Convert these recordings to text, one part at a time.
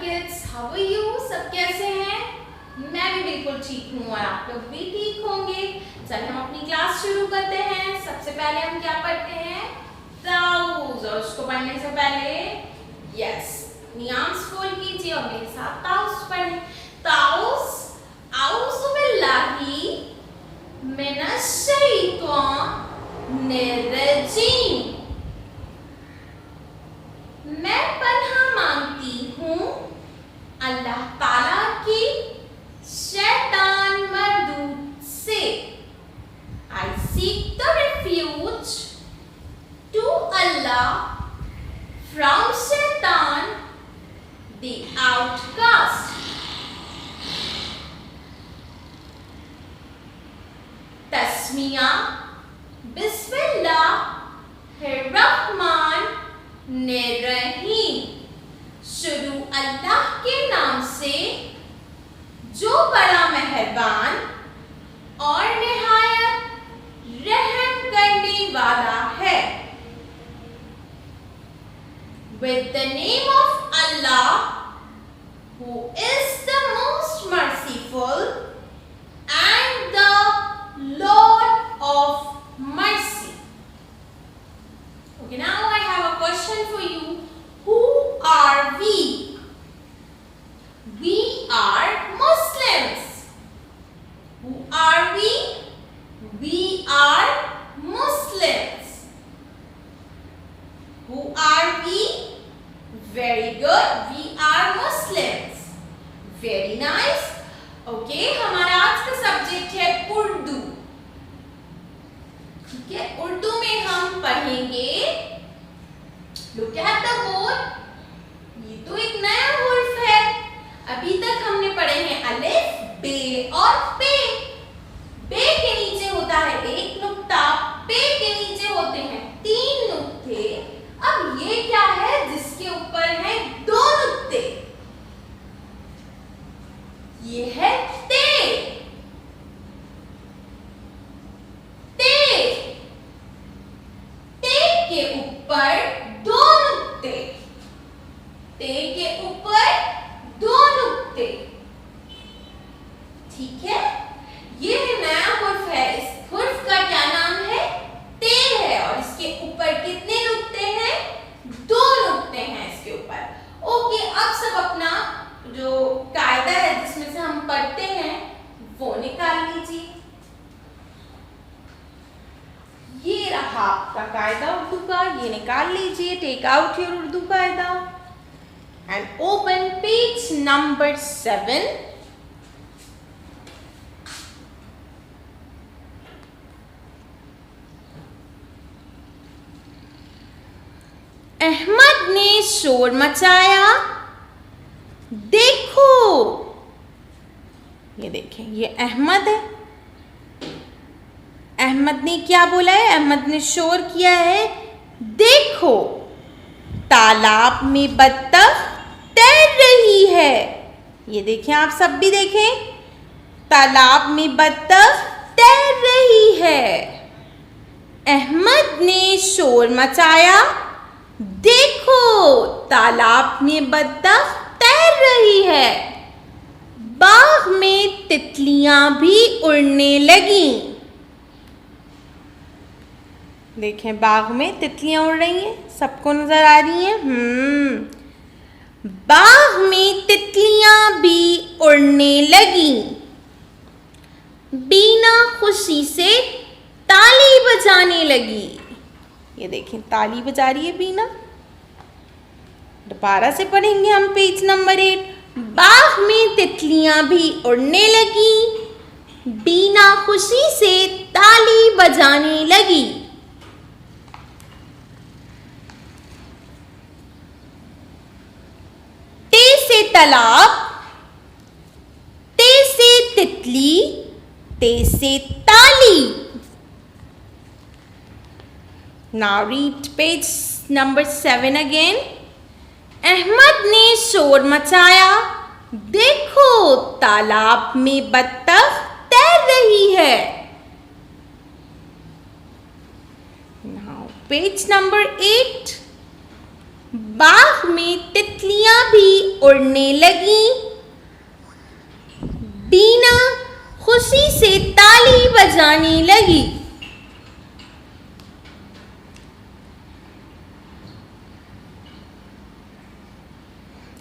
Kids, how are you? सब कैसे हैं? मैं भी बिल्कुल ठीक हूँ और आप लोग भी ठीक होंगे। चलिए हम अपनी क्लास शुरू करते हैं। सबसे पहले हम क्या पढ़ते हैं? ताउस। और उसको पढ़ने से पहले यस नियाम्स खोल कीजिए और मेरे साथ ताउस पढ़ें। ताउस औज़ु बिल्लाहि मिनश शैतानिर रजीम। मैं पनाह मांगती हूँ अल्लाह ताला की शैतान मरदूद से। I seek the refuge to Allah from Shaitan the outcast। Tasmiya बिस्मिल्लाहिर्रहमानिर्रहीम। शुरू अल्लाह के नाम से जो बड़ा मेहरबान और निहायत रहम करने वाला है। With the name of Allah, who is the most merciful and the Lord of mercy। Okay, now I have a question for you. Who are we? We are Muslims. Who are we? We are Muslims. Who are we? Very good. We are Muslims. Very nice. Okay, हमारा आज का subject है उर्दू। ठीक है, उर्दू में हम पढ़ेंगे। Look at the board. ये तो एक नया हुर्फ है। अभी तक हमने पढ़े हैं अलिफ, बे और पे। बे के नीचे होता है एक नुक्ता, पे के नीचे होते हैं 3 नुक्ते। अब ये क्या है जिसके ऊपर है 2 नुक्ते? ये है ते। ते ते के ऊपर 2 नुक्ते। ते के ऊपर 2 नुक्ते। ठीक है, ये नया हुर्फ है। इस हुर्फ का क्या नाम है? ते है। और इसके ऊपर कितने नुक्ते हैं? 2 नुक्ते हैं इसके ऊपर। ओके, अब सब अपना जो कायदा है जिसमें से हम पढ़ते हैं वो निकाल लीजिए। ये रहा आपका कायदा उर्दू का, ये निकाल लीजिए। टेक आउट योर उर्दू कायदा and open page number 7। Ahmad ने शोर मचाया, देखो। ये देखें, ये अहमद है। अहमद ने क्या बोला है? अहमद ने शोर किया है, देखो तालाब में बत्तख तैर रही है। ये देखें, आप सब भी देखें, तालाब में बत्तख तैर रही है। अहमद ने शोर मचाया, देखो तालाब में बत्तख तैर रही है। बाग में तितलियां भी उड़ने लगीं। देखें, बाग में तितलियां उड़ रही हैं, सबको नजर आ रही हैं। बाग में तितलियां भी उड़ने लगीं। बीना खुशी से ताली बजाने लगी। ये देखें, ताली बजा रही है बीना। दोबारा से पढ़ेंगे हम पेज नंबर 8। बाग में तितलियां भी उड़ने लगी, बीना खुशी से ताली बजाने लगी। ते से तालाब, ते से तितली, ते से ताली। Now read page number 7 again। Ahmad ने शोर मचाया, देखो तालाब में बत्तख तैर रही है। Now page number 8। बाग में तितली तितलियां भी उड़ने लगी। बीना खुशी से ताली बजाने लगी।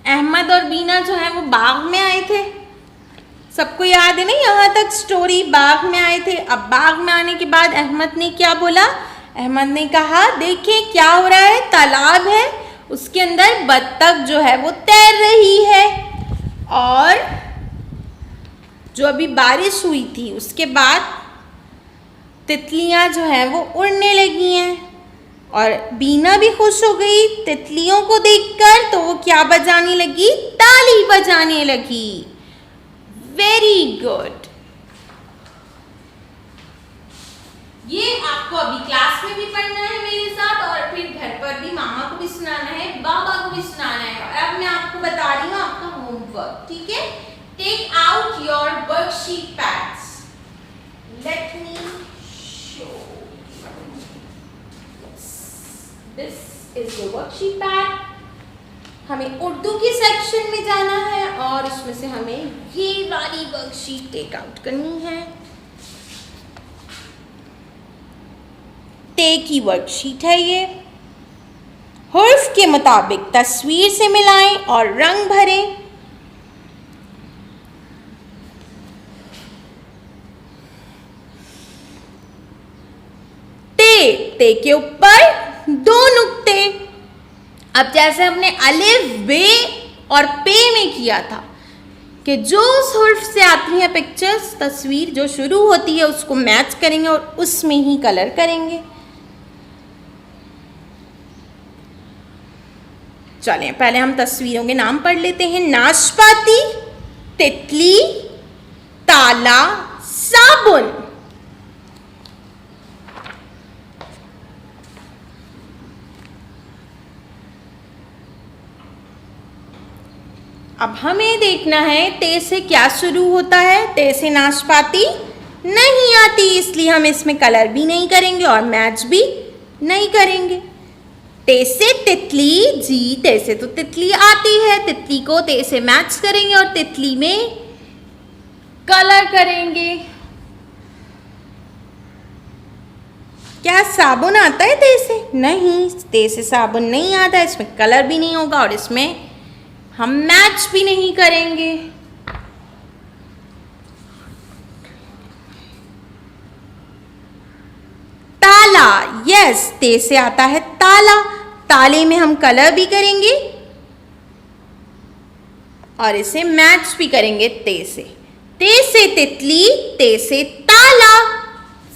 अहमद और बीना जो है वो बाग में आए थे, सबको याद है ना, यहाँ तक स्टोरी। बाग में आए थे। अब बाग में आने के बाद अहमद ने क्या बोला? अहमद ने कहा देखें क्या हो रहा है, तालाब है, उसके अंदर बत्तख जो है वो तैर रही है, और जो अभी बारिश हुई थी उसके बाद तितलियां जो है वो उड़ने लगी हैं। और बीना भी खुश हो गई तितलियों को देखकर, तो वो क्या बजाने लगी? ताली बजाने लगी। Very good. ये आपको अभी क्लास में भी पढ़ना है मेरे साथ, और फिर घर पर भी मामा को भी सुनाना है, बाबा को भी सुनाना है। और अब मैं आपको बता रही हूँ आपका होमवर्क, ठीक है? Take out your worksheet pads. Let me show. This is your worksheet pad. हमें उर्दू के सेक्शन में जाना है और उसमें से हमें ये वाली वर्कशीट टेक आउट करनी है। ते की वर्कशीट है ये। हुर्फ के मुताबिक तस्वीर से मिलाएं और रंग भरें। ते के ऊपर 2 नुक्ते। अब जैसे हमने अलिफ, बे और पे में किया था कि जो उस हुर्फ से आती है पिक्चर्स, तस्वीर जो शुरू होती है उसको मैच करेंगे और उसमें ही कलर करेंगे। चलें पहले हम तस्वीरों के नाम पढ़ लेते हैं। नाशपाती, तितली, ताला, साबुन। अब हमें देखना है ते से क्या शुरू होता है। ते से नाशपाती नहीं आती, इसलिए हम इसमें कलर भी नहीं करेंगे और मैच भी नहीं करेंगे। ते से तितली, जी ते से तो तितली आती है, तितली को ते से मैच करेंगे और तितली में कलर करेंगे। क्या साबुन आता है ते से? नहीं, ते से साबुन नहीं आता, इसमें कलर भी नहीं होगा और इसमें हम मैच भी नहीं करेंगे। ताला, यस, ते से आता है ताला, ताले में हम कलर भी करेंगे और इसे मैच भी करेंगे ते से। ते से तितली, ते से ताला।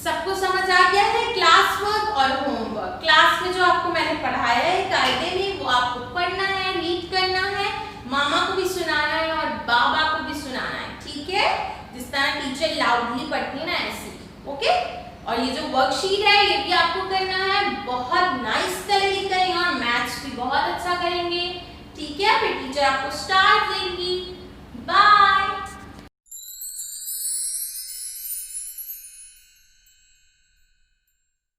सबको समझ आ गया है? क्लास वर्क और होमवर्क। क्लास में जो आपको मैंने पढ़ाया है कायदे में, वो आपको पढ़ना है, रीड करना है, मामा को भी सुनाना है और बाबा को भी सुनाना है, ठीक है? जिस तरह टीचर लाउडली पढ़ती है ना, ऐसे, ओके? और ये जो वर्कशीट है ये भी आपको करना है। बहुत नाइस कलरिंग करेंगे और मैथ्स भी बहुत अच्छा करेंगे, ठीक है? फिर टीचर आपको स्टार देंगे।